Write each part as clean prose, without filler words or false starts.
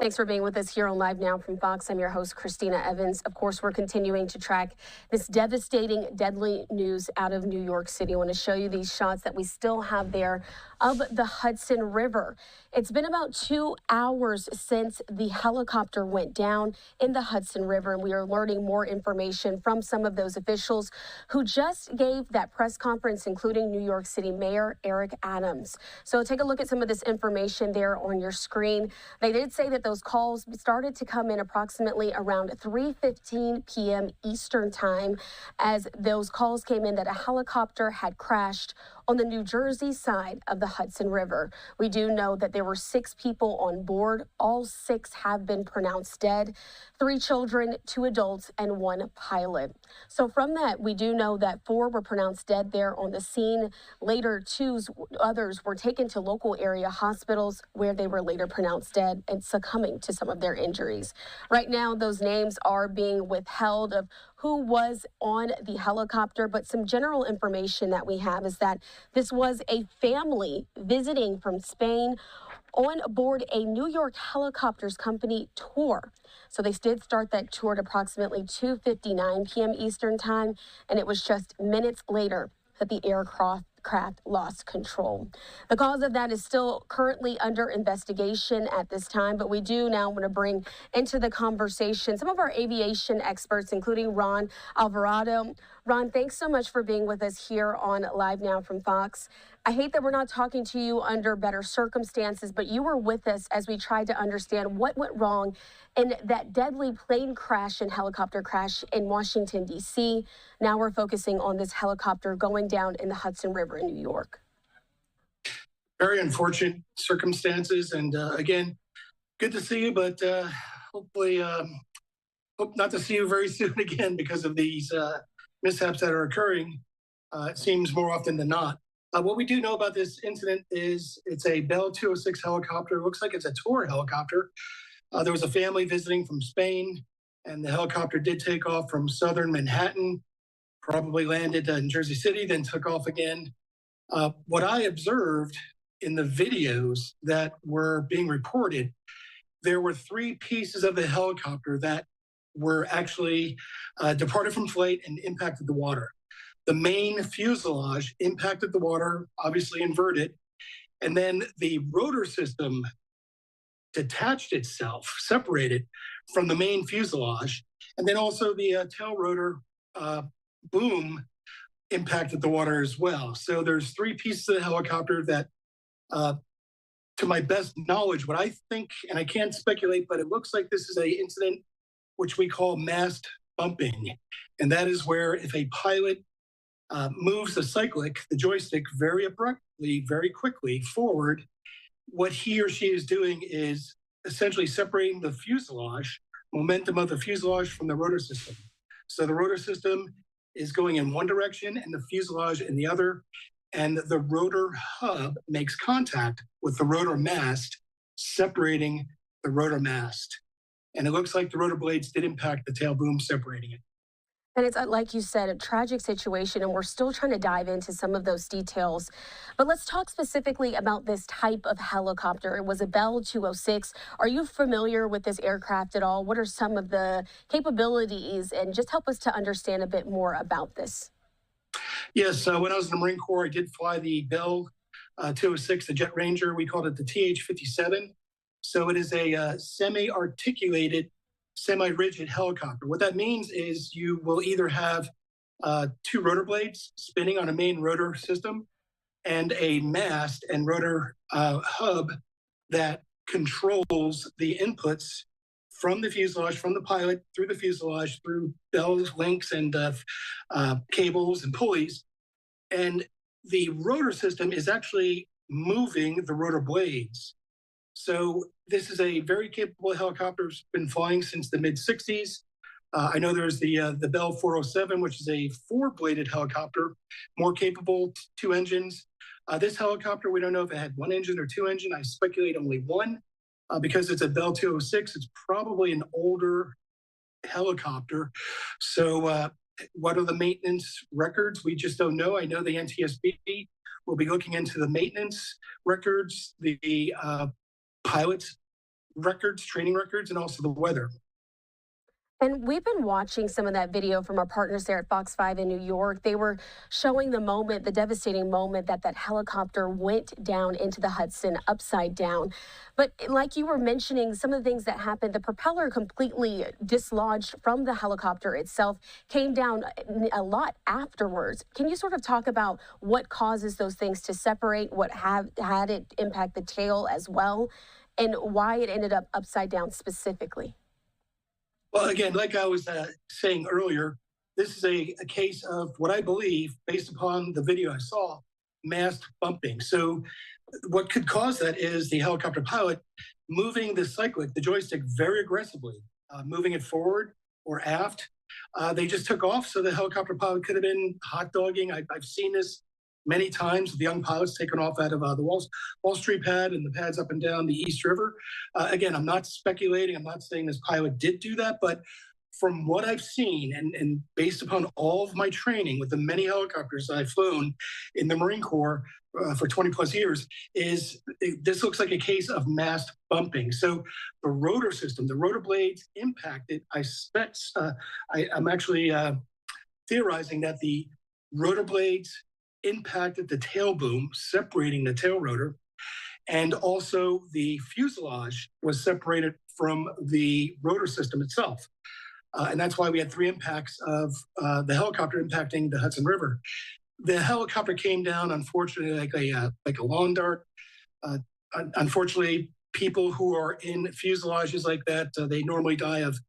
Thanks for being with us here on Live Now from Fox. I'm your host, Christina Evans. Of course, we're continuing to track this devastating, deadly news out of New York City. I want to show you these shots that we still have there of the Hudson River. It's been about 2 hours since the helicopter went down in the Hudson River, and we are learning more information from some of those officials who just gave that press conference, including New York City Mayor Eric Adams. So take a look at some of this information there on your screen. They did say that those calls started to come in approximately around 3:15 p.m. Eastern time, as those calls came in that a helicopter had crashed on the New Jersey side of the Hudson River. We do know that there were 6 people on board. All 6 have been pronounced dead, 3 children, 2 adults, and 1 pilot. So from that, we do know that 4 were pronounced dead there on the scene. Later, 2 others were taken to local area hospitals where they were later pronounced dead and succumbing to some of their injuries. Right now, those names are being withheld of who was on the helicopter, but some general information that we have is that this was a family visiting from Spain on board a New York Helicopters Company tour. So they did start that tour at approximately 2:59 p.m. Eastern time, and it was just minutes later that the aircraft lost control. The cause of that is still currently under investigation at this time, but we do now want to bring into the conversation some of our aviation experts, including Ron Alvarado. Ron, thanks so much for being with us here on Live Now from Fox. I hate that we're not talking to you under better circumstances, but you were with us as we tried to understand what went wrong in that deadly plane crash and helicopter crash in Washington, D.C. Now we're focusing on this helicopter going down in the Hudson River in New York. Very unfortunate circumstances. And again, good to see you, but hopefully hope not to see you very soon again because of these mishaps that are occurring. It seems more often than not. What we do know about this incident is it's a Bell 206 helicopter. It looks like it's a tour helicopter. There was a family visiting from Spain, and the helicopter did take off from southern Manhattan, probably landed in Jersey City, then took off again. What I observed in the videos that were being reported, there were 3 pieces of the helicopter that were actually departed from flight and impacted the water. The main fuselage impacted the water, obviously inverted, and then the rotor system detached itself, separated from the main fuselage, and then also the tail rotor boom impacted the water as well. So there's 3 pieces of the helicopter that, to my best knowledge, what I think, and I can't speculate, but it looks like this is an incident which we call mast bumping. And that is where if a pilot moves the joystick very abruptly, very quickly forward, what he or she is doing is essentially separating the fuselage, momentum of the fuselage from the rotor system. So the rotor system is going in one direction and the fuselage in the other, and the rotor hub makes contact with the rotor mast, separating the rotor mast. And it looks like the rotor blades did impact the tail boom, separating it. And it's, like you said, a tragic situation, and we're still trying to dive into some of those details. But let's talk specifically about this type of helicopter. It was a Bell 206. Are you familiar with this aircraft at all? What are some of the capabilities? And just help us to understand a bit more about this. Yes, when I was in the Marine Corps, I did fly the Bell 206, the Jet Ranger. We called it the TH-57. So it is a semi-articulated, semi-rigid helicopter. What that means is you will either have 2 rotor blades spinning on a main rotor system and a mast and rotor hub that controls the inputs from the fuselage, from the pilot, through the fuselage, through bells, links, and cables and pulleys. And the rotor system is actually moving the rotor blades. So this is a very capable helicopter. It's been flying since the mid-60s. I know there's the Bell 407, which is a 4-bladed helicopter, more capable, 2 engines. This helicopter, we don't know if it had 1 engine or 2 engine. I speculate only 1. Because it's a Bell 206, it's probably an older helicopter. So what are the maintenance records? We just don't know. I know the NTSB will be looking into the maintenance records. The pilots records, training records, and also the weather. And we've been watching some of that video from our partners there at Fox 5 in New York. They were showing the moment, the devastating moment that that helicopter went down into the Hudson upside down. But like you were mentioning, some of the things that happened, the propeller completely dislodged from the helicopter itself, came down a lot afterwards. Can you sort of talk about what causes those things to separate, what have had it impact the tail as well, and why it ended up upside down specifically? Well, again, like I was saying earlier, this is a case of what I believe, based upon the video I saw, mast bumping. So, what could cause that is the helicopter pilot moving the cyclic, the joystick, very aggressively, moving it forward or aft. They just took off, so the helicopter pilot could have been hot dogging. I've seen this many times. The young pilots taken off out of the Wall Street pad and the pads up and down the East River. Again, I'm not speculating. I'm not saying this pilot did do that, but from what I've seen and based upon all of my training with the many helicopters I've flown in the Marine Corps for 20 plus years, this looks like a case of mast bumping. So the rotor system, the rotor blades impacted. I'm actually theorizing that the rotor blades impacted the tail boom, separating the tail rotor, and also the fuselage was separated from the rotor system itself. And that's why we had three impacts of the helicopter impacting the Hudson River. The helicopter came down, unfortunately, like a lawn dart. Unfortunately, people who are in fuselages like that, they normally die of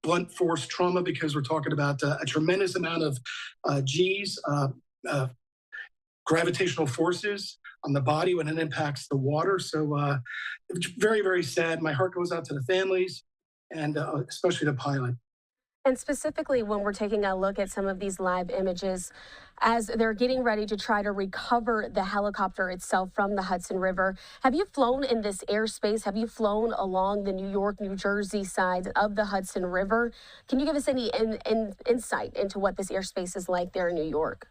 blunt force trauma because we're talking about a tremendous amount of G's, gravitational forces on the body when it impacts the water. So it's very, very sad. My heart goes out to the families and especially the pilot. And specifically, when we're taking a look at some of these live images, as they're getting ready to try to recover the helicopter itself from the Hudson River, have you flown in this airspace? Have you flown along the New York, New Jersey side of the Hudson River? Can you give us any insight into what this airspace is like there in New York?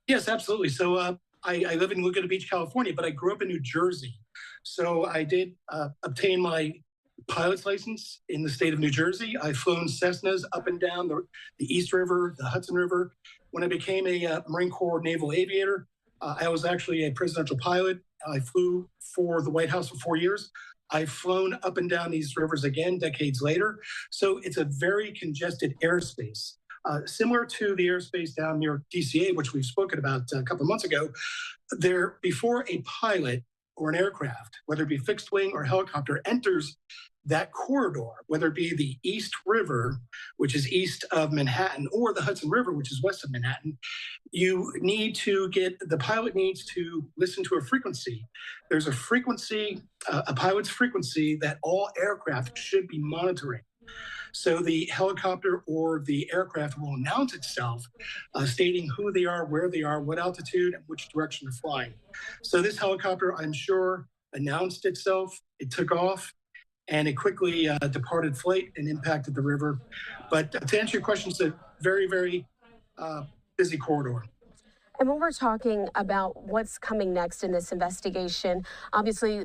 Yes, absolutely. So I live in Laguna Beach, California, but I grew up in New Jersey. So I did obtain my pilot's license in the state of New Jersey. I've flown Cessnas up and down the East River, the Hudson River. When I became a Marine Corps naval aviator, I was actually a presidential pilot. I flew for the White House for 4 years. I've flown up and down these rivers again decades later. So it's a very congested airspace. Similar to the airspace down near DCA, which we've spoken about a couple of months ago, before a pilot or an aircraft, whether it be fixed wing or helicopter, enters that corridor, whether it be the East River, which is east of Manhattan, or the Hudson River, which is west of Manhattan, the pilot needs to listen to a frequency. There's a frequency, a pilot's frequency that all aircraft should be monitoring. So the helicopter or the aircraft will announce itself, stating who they are, where they are, what altitude, and which direction they're flying. So this helicopter, I'm sure, announced itself. It took off, and it quickly departed flight and impacted the river. But to answer your question, it's a very, very busy corridor. And when we're talking about what's coming next in this investigation, obviously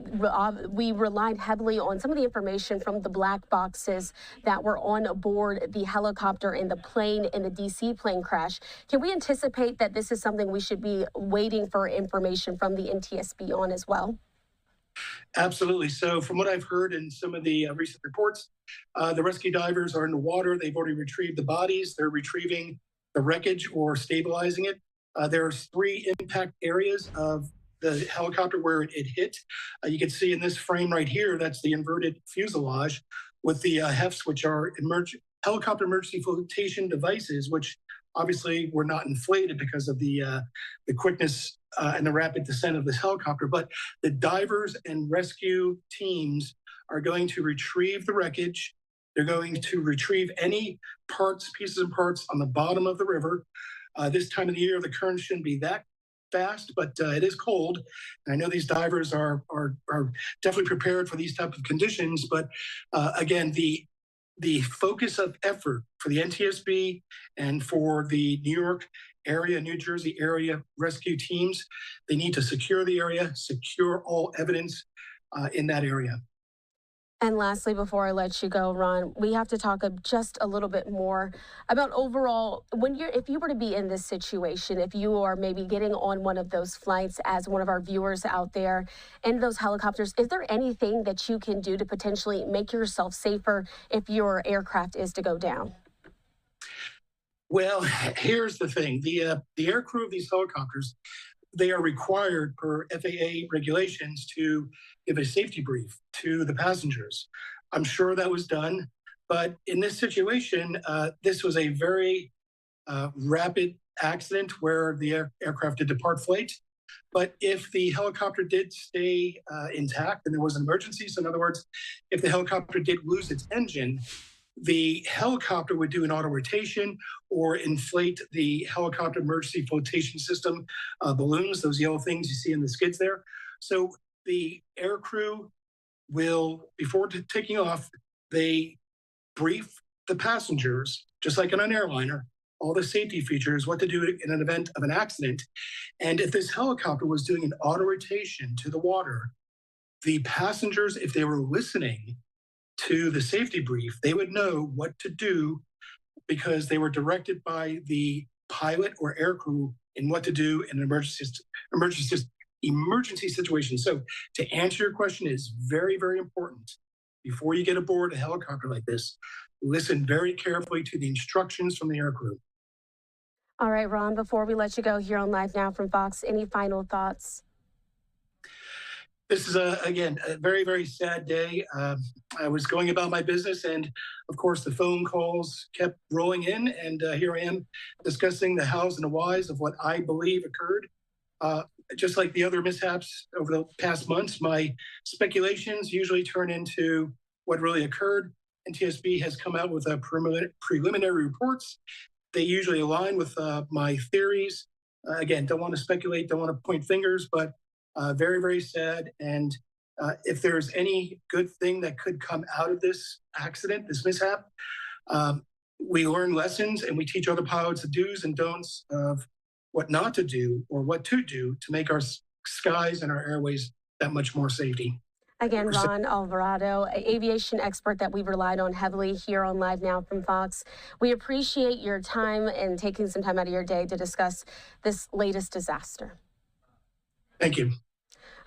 we relied heavily on some of the information from the black boxes that were on board the helicopter and the plane in the DC plane crash. Can we anticipate that this is something we should be waiting for information from the NTSB on as well? Absolutely. So from what I've heard in some of the recent reports, the rescue divers are in the water. They've already retrieved the bodies. They're retrieving the wreckage or stabilizing it. There's three impact areas of the helicopter where it hit. You can see in this frame right here, that's the inverted fuselage with the HEFs, which are helicopter emergency flotation devices, which obviously were not inflated because of the quickness and the rapid descent of this helicopter. But the divers and rescue teams are going to retrieve the wreckage. They're going to retrieve any pieces and parts on the bottom of the river. This time of the year, the current shouldn't be that fast, but it is cold. And I know these divers are definitely prepared for these type of conditions. But again, the focus of effort for the NTSB and for the New York area, New Jersey area rescue teams, they need to secure the area, secure all evidence in that area. And lastly, before I let you go, Ron, we have to talk just a little bit more about overall if you were to be in this situation, if you are maybe getting on one of those flights as one of our viewers out there in those helicopters, is there anything that you can do to potentially make yourself safer if your aircraft is to go down? Well, here's the thing: the air crew of these helicopters, they are required per FAA regulations to give a safety brief to the passengers. I'm sure that was done, but in this situation, this was a very rapid accident where the aircraft did depart flight. But if the helicopter did stay intact and there was an emergency, so in other words, if the helicopter did lose its engine, the helicopter would do an auto rotation or inflate the helicopter emergency flotation system balloons, those yellow things you see in the skids there. So the air crew will, before taking off, they brief the passengers, just like on an airliner, all the safety features, what to do in an event of an accident. And if this helicopter was doing an auto rotation to the water, the passengers, if they were listening to the safety brief, they would know what to do because they were directed by the pilot or air crew in what to do in an emergency situation. So to answer your question is very, very important. Before you get aboard a helicopter like this, listen very carefully to the instructions from the air crew. All right, Ron, before we let you go here on Live Now from Fox, any final thoughts? This is, again, a very, very sad day. I was going about my business, and of course, the phone calls kept rolling in. And here I am discussing the hows and the whys of what I believe occurred. Just like the other mishaps over the past months, my speculations usually turn into what really occurred. NTSB has come out with a preliminary reports. They usually align with my theories. Again, don't want to speculate, don't want to point fingers, but very, very sad. And if there's any good thing that could come out of this accident, this mishap, we learn lessons and we teach other pilots the do's and don'ts of what not to do or what to do to make our skies and our airways that much more safety. Again, Ron Alvarado, aviation expert that we've relied on heavily here on Live Now from Fox. We appreciate your time and taking some time out of your day to discuss this latest disaster. Thank you.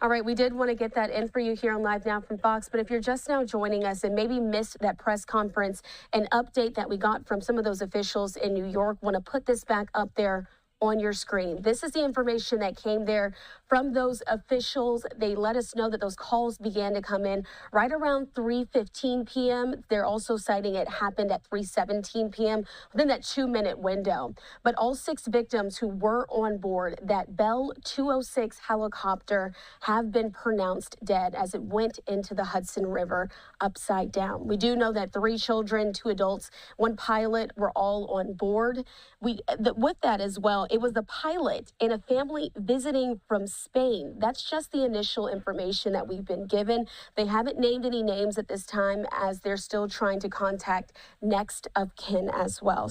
All right, we did want to get that in for you here on Live Now from Fox, but if you're just now joining us and maybe missed that press conference and update that we got from some of those officials in New York, want to put this back up there on your screen. This is the information that came there from those officials. They let us know that those calls began to come in right around 3:15 p.m. They're also citing it happened at 3:17 p.m. within that 2-minute window. But all 6 victims who were on board that Bell 206 helicopter have been pronounced dead as it went into the Hudson River upside down. We do know that 3 children, 2 adults, 1 pilot were all on board. With that as well, it was the pilot and a family visiting from Spain. That's just the initial information that we've been given. They haven't named any names at this time as they're still trying to contact next of kin as well.